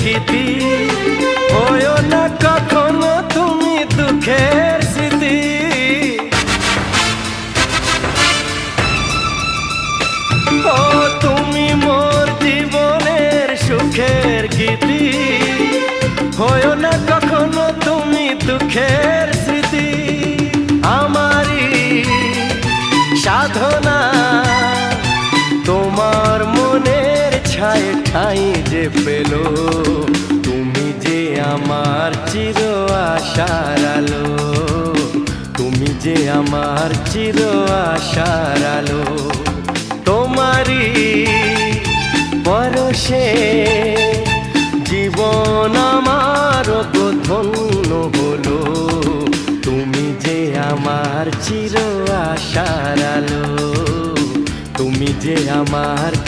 গীতি, হয়ো না কখনো তুমি দুঃখের স্মৃতি। ও তুমি মোর জীবনের সুখের গীতি, হয়ো না কখনো তুমি দুঃখের স্মৃতি। আমারই সাধনা তোমার মনের ছায় ঠাঁই যে পেল, তুমি যে আমার চির আশার আলো, তুমি যে আমার চির আশার আলো। তোমারই পরশে জীবন আমার ধন্য হলো, তুমি যে আমার চির আশার আলো, তুমি যে আমার